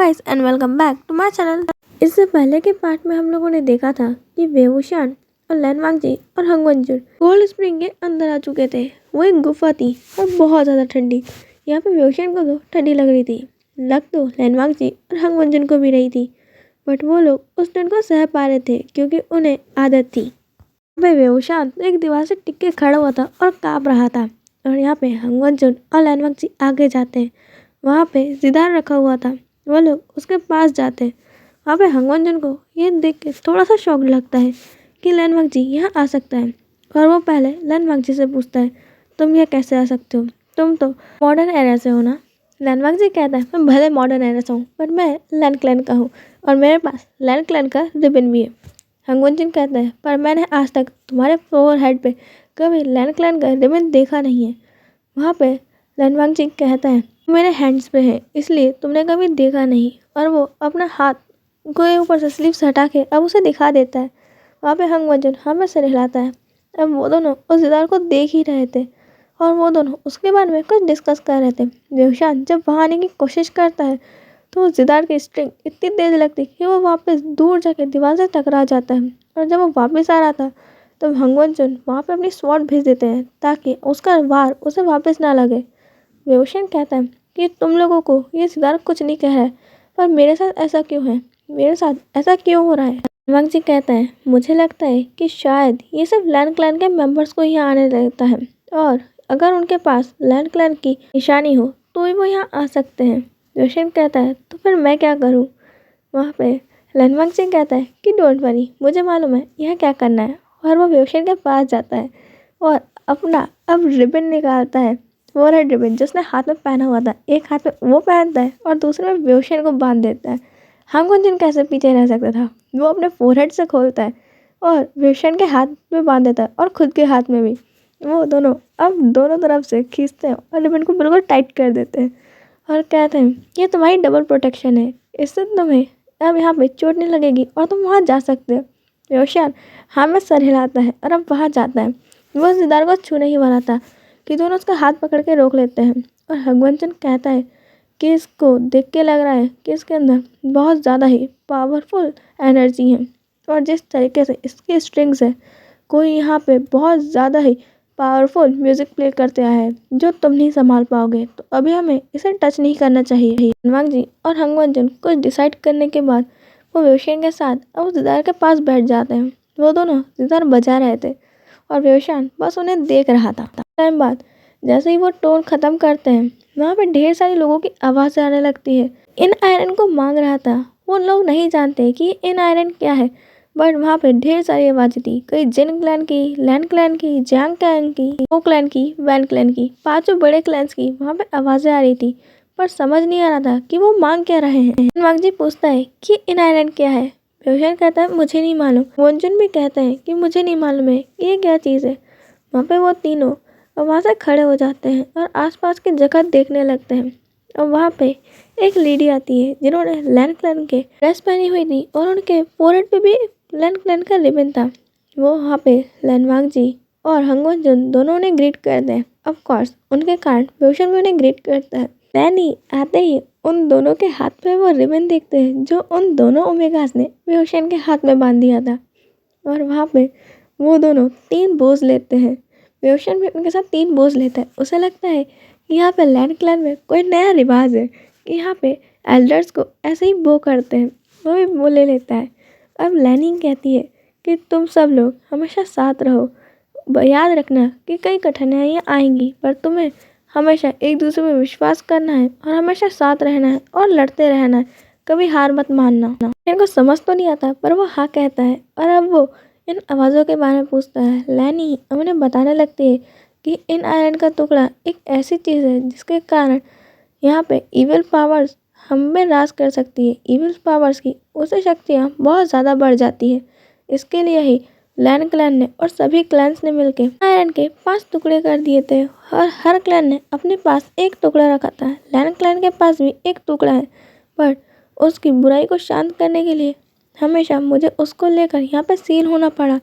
Guys and welcome back to my channel. इससे पहले के पार्ट में हम लोगों ने देखा था कि वेवूशान और लैन वांगजी और हंगवंजुन कोल्ड स्प्रिंग के अंदर आ चुके थे। वो एक गुफा थी और बहुत ज़्यादा ठंडी। यहाँ पे वेवूशान को तो ठंडी लग रही थी, लग तो लैन वांगजी और हंगवंजुन को भी रही थी, बट वो लोग उस ठंड को सह पा रहे थे क्योंकि उन्हें आदत थी। यहाँ पे वेवूशान तो एक दीवार से टिक के खड़ा हुआ था और काँप रहा था, और यहाँ पे हंगवंजुन और लैन वांगजी आगे जाते हैं। वहाँ पे जिदार रखा हुआ था, वो लोग उसके पास जाते हैं। वहाँ पे हंगवंजुन को ये देख के थोड़ा सा शौक लगता है कि लैन वांगजी यहाँ आ सकता है, और वो पहले लैन वांगजी से पूछता है, तुम यहाँ कैसे आ सकते हो, तुम तो मॉडर्न एरा से हो ना। लैन वांगजी कहता है, मैं भले मॉडर्न एरा से हूँ पर मैं लैन क्लैन का हूँ और मेरे पास लैन क्लैन का रिबन भी है। हंगवंजुन कहता है, पर मैंने आज तक तुम्हारे फोर हेड पे कभी लैन क्लैन का रिबन देखा नहीं है। वहाँ पे लैन वांगजी कहता है, मेरे हैंड्स पे है इसलिए तुमने कभी देखा नहीं, और वो अपना हाथ को ऊपर से स्लीव्स हटा के अब उसे दिखा देता है। वहाँ पे हंगवंजुन हमें सिर हिलाता है। अब वो दोनों उस जिदार को देख ही रहे थे और वो दोनों उसके बारे में कुछ डिस्कस कर रहे थे। वेवूशान जब वहाँ आने की कोशिश करता है तो उस जिदार की स्ट्रिंग इतनी तेज लगती कि वो वापस दूर जाके दीवार से टकरा जाता है, और जब वो वापस आ रहा था तब हंगवंजुन वहाँ पे अपनी स्वॉर्ड भेज देते हैं ताकि उसका वार उसे वापस ना लगे। वेवूशान कहता है कि तुम लोगों को ये जिदार कुछ नहीं कह रहा है, पर मेरे साथ ऐसा क्यों है, मेरे साथ ऐसा क्यों हो रहा है। वांगजी कहता है, मुझे लगता है कि शायद ये सब लैन क्लैन के मेंबर्स को यहाँ आने देता है, और अगर उनके पास लैन क्लैन की निशानी हो तो ही वो यहाँ आ सकते हैं। वेवूशान कहता है, तो फिर मैं क्या करूँ। वहाँ पे लैन वांगजी कहता है कि डोंट वरी, मुझे मालूम है यहाँ क्या करना है, और वो वेवूशान के पास जाता है और अपना अब रिबन निकालता है। वो रेड रिबन जिसने हाथ में पहना हुआ था, एक हाथ में वो पहनता है और दूसरे में वेवूशान को बांध देता है। हंगवंजुन कैसे पीछे रह सकता था, वो अपने फोरहेड से खोलता है और वेवूशान के हाथ में बांध देता है और खुद के हाथ में भी। वो दोनों अब दोनों तरफ से खींचते हैं और रिबन को बिल्कुल टाइट कर देते हैं और कहते हैं, ये तुम्हारी डबल प्रोटेक्शन है, इससे तुम्हें अब यहाँ पे चोट नहीं लगेगी और तुम वहाँ जा सकते हो। वेवूशान हाँ में सर हिलाता है और अब वहाँ जाता है। वो उस जिदार को छूने ही वाला था कि दोनों उसका हाथ पकड़ के रोक लेते हैं, और हंगवंजुन कहता है कि इसको देख के लग रहा है कि इसके अंदर बहुत ज़्यादा ही पावरफुल एनर्जी है, और जिस तरीके से इसकी स्ट्रिंग्स है, कोई यहाँ पे बहुत ज़्यादा ही पावरफुल म्यूज़िक प्ले करते आया है जो तुम नहीं संभाल पाओगे, तो अभी हमें इसे टच नहीं करना चाहिए। वांगजी और हंगवंजुन कुछ डिसाइड करने के बाद वो वेवूशान के साथ अब उस जिदार के पास बैठ जाते हैं। वो दोनों जिदार बजा रहे थे और वेवूशान बस उन्हें देख रहा था। टाइम बाद जैसे ही वो टोन ख़त्म करते हैं, वहाँ पे ढेर सारे लोगों की आवाज़ आने लगती है। इन आयरन को मांग रहा था, वो लोग नहीं जानते कि इन आयरन क्या है, बट वहाँ पे ढेर सारी आवाज़ें थी, कई जिन क्लैन की, लैन क्लैन की, जैंग क्लैन की, ओ क्लैन की, वैन क्लैन की, पांचों बड़े क्लैन्स की वहाँ पे आवाज़ें आ रही थी, पर समझ नहीं आ रहा था कि वो मांग क्या रहे हैं। वांगजी पूछता है कि इन आयरन क्या है। वेवूशान कहता है, मुझे नहीं मालूम। वंजुन भी कहता है कि मुझे नहीं मालूम है ये क्या चीज़ है। वहाँ पे वो तीनों और वहाँ से खड़े हो जाते हैं और आसपास की जगह देखने लगते हैं, और वहाँ पे एक लेडी आती है जिन्होंने लैन क्लैन के ड्रेस पहनी हुई थी और उनके फोरहेड पे भी लैन क्लैन का रिबन था। वो वहाँ पे लैन वांगजी और हंगवंजुन दोनों ने ग्रीट करते हैं। ऑफ कोर्स उनके कारण वेवूशान भी उन्हें ग्रीट करता है। लैनी आते ही उन दोनों के हाथ पे वो रिबन देखते हैं जो उन दोनों ओमेगास ने वेवूशान के हाथ में बांध दिया था, और वहाँ पे वो दोनों 3 बोझ लेते हैं। वेवूशान भी उनके साथ 3 बोझ लेता है। उसे लगता है कि यहाँ पे लैन क्लैन में कोई नया रिवाज है कि यहाँ पे एल्डर्स को ऐसे ही बो करते हैं, वो भी वो ले लेता है। अब लैनी कहती है कि तुम सब लोग हमेशा साथ रहो, याद रखना कि कई कठिनाइयाँ आएंगी, पर तुम्हें हमेशा एक दूसरे में विश्वास करना है और हमेशा साथ रहना है और लड़ते रहना है, कभी हार मत मानना। इनको समझ तो नहीं आता पर वो हाँ कहता है, और अब वो इन आवाज़ों के बारे में पूछता है। लैनी उन्हें बताने लगती है कि इन आयरन का टुकड़ा एक ऐसी चीज़ है जिसके कारण यहाँ पे इविल पावर्स हम में राज कर सकती है। इविल पावर्स की उसे शक्तियाँ बहुत ज़्यादा बढ़ जाती है। इसके लिए ही लैन क्लैन ने और सभी क्लैन्स ने मिलकर आयरन के 5 टुकड़े कर दिए थे, और हर क्लैन ने अपने पास एक टुकड़ा रखा था। लैन क्लैन के पास भी एक टुकड़ा है, पर उसकी बुराई को शांत करने के लिए हमेशा मुझे उसको लेकर यहाँ पे सील होना पड़ा,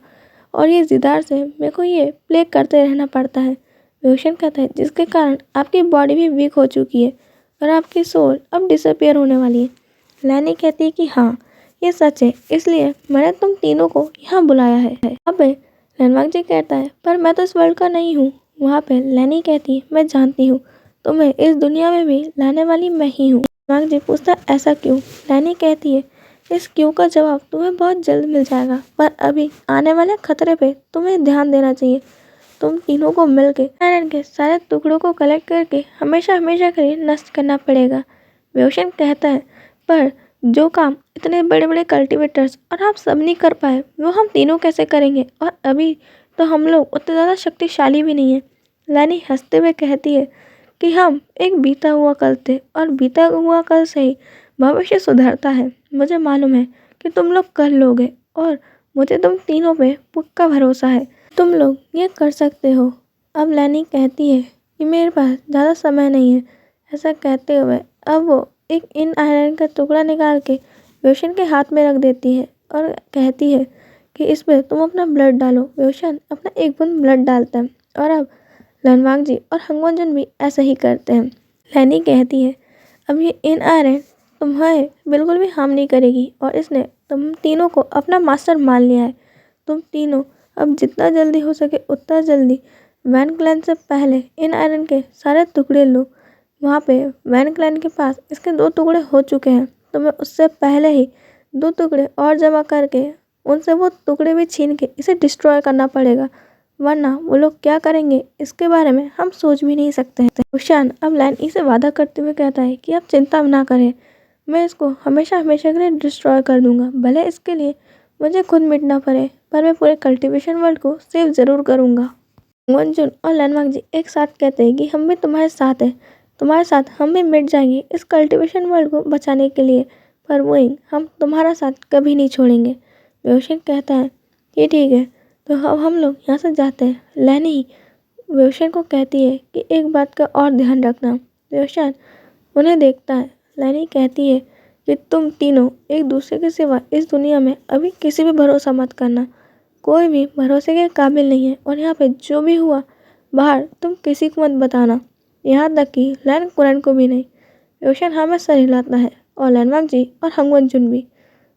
और ये जिदार से मेरे को ये प्ले करते रहना पड़ता है। वेवूशान कहता है, जिसके कारण आपकी बॉडी भी वीक हो चुकी है और आपकी सोल अब डिसअपियर होने वाली है। लैनी कहती है कि हाँ ये सच है, इसलिए मैंने तुम तीनों को यहाँ बुलाया है। वहाँ पे लैनवांगजी कहता है पर मैं तो इस वर्ल्ड का नहीं हूँ। वहाँ पे लैनी कहती है मैं जानती हूँ, तुम्हें इस दुनिया में भी लाने वाली मैं ही हूँ। लैनवांगजी पूछता है ऐसा क्यों? लैनी कहती है इस क्यों का जवाब तुम्हें बहुत जल्द मिल जाएगा, पर अभी आने वाले खतरे पे तुम्हें ध्यान देना चाहिए। तुम तीनों को मिलके आयरन के सारे टुकड़ों को कलेक्ट करके हमेशा हमेशा के लिए नष्ट करना पड़ेगा। वेओशन कहता है पर जो काम इतने बड़े बड़े कल्टीवेटर्स और आप सब नहीं कर पाए वो हम तीनों कैसे करेंगे, और अभी तो हम लोग उतने ज़्यादा शक्तिशाली भी नहीं है। लैनी हंसते हुए कहती है कि हम एक बीता हुआ कल थे और बीता हुआ कल से ही भविष्य सुधरता है। मुझे मालूम है कि तुम लोग कर लोगे और मुझे तुम तीनों पे पक्का भरोसा है, तुम लोग ये कर सकते हो। अब लैनी कहती है कि मेरे पास ज़्यादा समय नहीं है। ऐसा कहते हुए अब वो एक इन आयरन का टुकड़ा निकाल के वेओशन के हाथ में रख देती है और कहती है कि इस पर तुम अपना ब्लड डालो। वेओशन अपना एक बूंद ब्लड डालता है और अब लैनवांगजी और हंगवंजन भी ऐसा ही करते हैं। लैनी कहती है अब ये इन आयरन तुम्हें बिल्कुल भी हार्म नहीं करेगी और इसने तुम तीनों को अपना मास्टर मान लिया है। तुम तीनों अब जितना जल्दी हो सके उतना जल्दी वैन क्लैन से पहले इन आयरन के सारे टुकड़े लो। वहाँ पे वैन क्लैन के पास इसके 2 टुकड़े हो चुके हैं, तो मैं उससे पहले ही 2 टुकड़े और जमा करके उनसे वो टुकड़े भी छीन के इसे डिस्ट्रॉय करना पड़ेगा, वरना वो लोग क्या करेंगे इसके बारे में हम सोच भी नहीं सकते हैं। रोशन अब लैनी से वादा करते हुए कहता है कि आप चिंता ना करें, मैं इसको हमेशा हमेशा के लिए डिस्ट्रॉय कर दूंगा, भले इसके लिए मुझे खुद मिटना पड़े, पर मैं पूरे कल्टीवेशन वर्ल्ड को सेव ज़रूर करूंगा। वंजुन और लैनवांगजी एक साथ कहते हैं कि हम भी तुम्हारे साथ हैं, तुम्हारे साथ हम भी मिट जाएंगे इस कल्टीवेशन वर्ल्ड को बचाने के लिए, पर वोइंग हम तुम्हारा साथ कभी नहीं छोड़ेंगे। वेओशन कहता है कि ठीक है, तो अब हम लोग यहाँ से जाते हैं। लैनी वेओशन को कहती है कि एक बात का और ध्यान रखना। वेओशन उन्हें देखता है। लैनी कहती है कि तुम तीनों एक दूसरे के सिवा इस दुनिया में अभी किसी पे भरोसा मत करना, कोई भी भरोसे के काबिल नहीं है, और यहाँ पे जो भी हुआ बाहर तुम किसी को मत बताना, यहाँ तक कि लैन कुरैन को भी नहीं। रोशन हमें सर हिलाता है और लैनवांगजी और हंगवंजुन भी,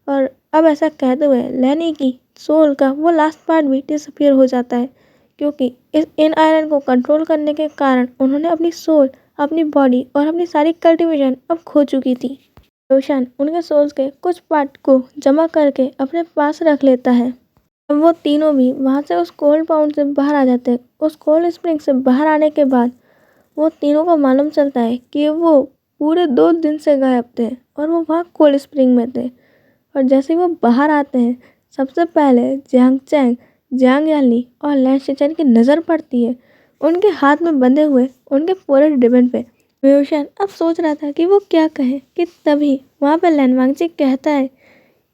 और अब ऐसा कहते हुए लैनी की सोल का वो लास्ट पार्ट भी डिसअपीयर हो जाता है, क्योंकि इस इन आयरन को कंट्रोल करने के कारण उन्होंने अपनी सोल, अपनी बॉडी और अपनी सारी कल्टीवेशन अब खो चुकी थी। रोशन उनके सोल्स के कुछ पार्ट को जमा करके अपने पास रख लेता है। अब वो तीनों भी वहाँ से उस कोल्ड पाउंड से बाहर आ जाते हैं। उस कोल्ड स्प्रिंग से बाहर आने के बाद वो तीनों को मालूम चलता है कि वो पूरे 2 दिन से गायब थे और वो वहाँ कोल्ड स्प्रिंग में थे। और जैसे ही वो बाहर आते हैं, सबसे पहले जियांग चैंग, जियांग याली और लैन शिचेन की नज़र पड़ती है उनके हाथ में बंधे हुए उनके पूरे रिबन पे। वेओशन अब सोच रहा था कि वो क्या कहे कि तभी वहाँ पे लैनवांगजी कहता है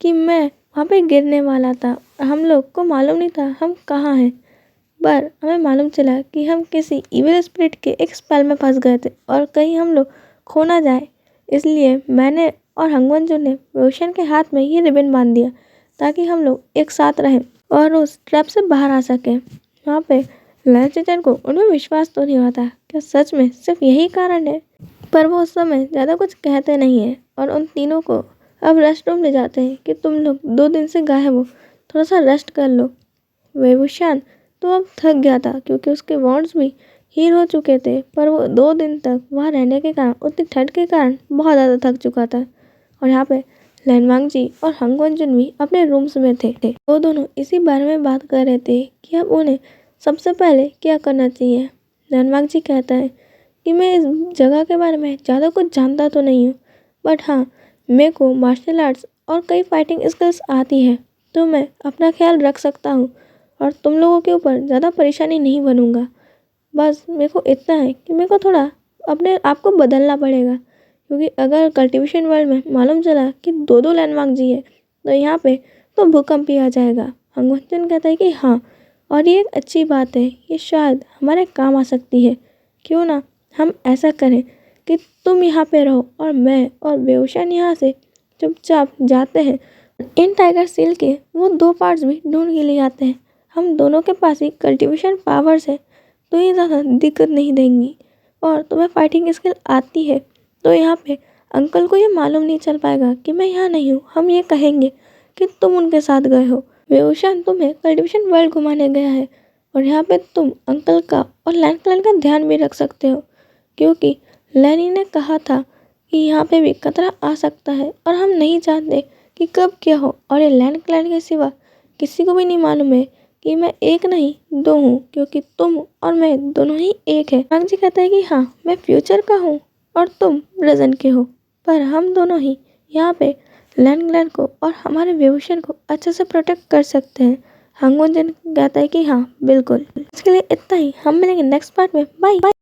कि मैं वहाँ पे गिरने वाला था, हम लोग को मालूम नहीं था हम कहाँ हैं, पर हमें मालूम चला कि हम किसी इविल स्पिरिट के एक स्पेल में फंस गए थे और कहीं हम लोग खो ना जाए, इसलिए मैंने और हंगवंजुन ने वेओशन के हाथ में ये रिबन बांध दिया ताकि हम लोग एक साथ रहें और उस ट्रैप से बाहर आ सकें। वहाँ पे लैन शिचेन को उनमें विश्वास तो नहीं होता, क्या सच में सिर्फ यही कारण है, पर वो उस समय ज़्यादा कुछ कहते नहीं है और उन तीनों को अब रेस्ट रूम ले जाते हैं कि तुम लोग 2 दिन से गायब हो, थोड़ा सा रेस्ट कर लो। वेवुशान तो अब थक गया था क्योंकि उसके वॉन्ड्स भी हील हो चुके थे, पर वो 2 दिन तक वहाँ रहने के कारण, उतनी ठंड के कारण बहुत ज़्यादा थक चुका था। और यहाँ पे लैनवांगजी और हंगवंजुन भी अपने रूम्स में थे। वो दोनों इसी बारे में बात कर रहे थे कि अब उन्हें सबसे पहले क्या करना चाहिए। लैनवांगजी कहता है कि मैं इस जगह के बारे में ज़्यादा कुछ जानता तो नहीं हूँ, बट हाँ मेरे को मार्शल आर्ट्स और कई फाइटिंग स्किल्स आती है, तो मैं अपना ख्याल रख सकता हूँ और तुम लोगों के ऊपर ज़्यादा परेशानी नहीं बनूंगा। बस मेरे को इतना है कि मेरे को थोड़ा अपने आप को बदलना पड़ेगा, क्योंकि अगर कल्टीवेशन वर्ल्ड में मालूम चला कि 2-2 लैनवांगजी है तो यहाँ पे तो भूकंप ही आ जाएगा। हंगवंजुन कहता है कि हाँ, और ये एक अच्छी बात है, ये शायद हमारे काम आ सकती है। क्यों ना हम ऐसा करें कि तुम यहाँ पे रहो और मैं और वेओशन यहाँ से चुपचाप जाते हैं, इन टाइगर सील के वो 2 पार्ट्स भी ढूंढ के ले आते हैं। हम दोनों के पास ही कल्टीवेशन पावर्स है तो ये ज़्यादा दिक्कत नहीं देंगी, और तुम्हें फाइटिंग स्किल आती है तो यहाँ पे अंकल को ये मालूम नहीं चल पाएगा कि मैं यहाँ नहीं हूँ। हम ये कहेंगे कि तुम उनके साथ गए हो। वेवोशान तुम्हें कल्टीवेशन वर्ल्ड घुमाने गया है और यहाँ पे तुम अंकल का और लैन क्लैन का ध्यान भी रख सकते हो, क्योंकि लैनी ने कहा था कि यहाँ पे भी खतरा आ सकता है और हम नहीं चाहते कि कब क्या हो। और ये लैन क्लैन के सिवा किसी को भी नहीं मालूम है कि मैं एक नहीं दो हूँ, क्योंकि तुम और मैं दोनों ही एक है। मांग जी कहता है कि हाँ, मैं फ्यूचर का हूँ और तुम प्रेजेंट के हो, पर हम दोनों ही यहाँ पे लैन क्लैन को और हमारे वेवोशान को अच्छे से प्रोटेक्ट कर सकते हैं। हंगवंजन कहता है कि हाँ बिल्कुल। इसके लिए इतना ही, हम मिलेंगे नेक्स्ट पार्ट में। Bye bye.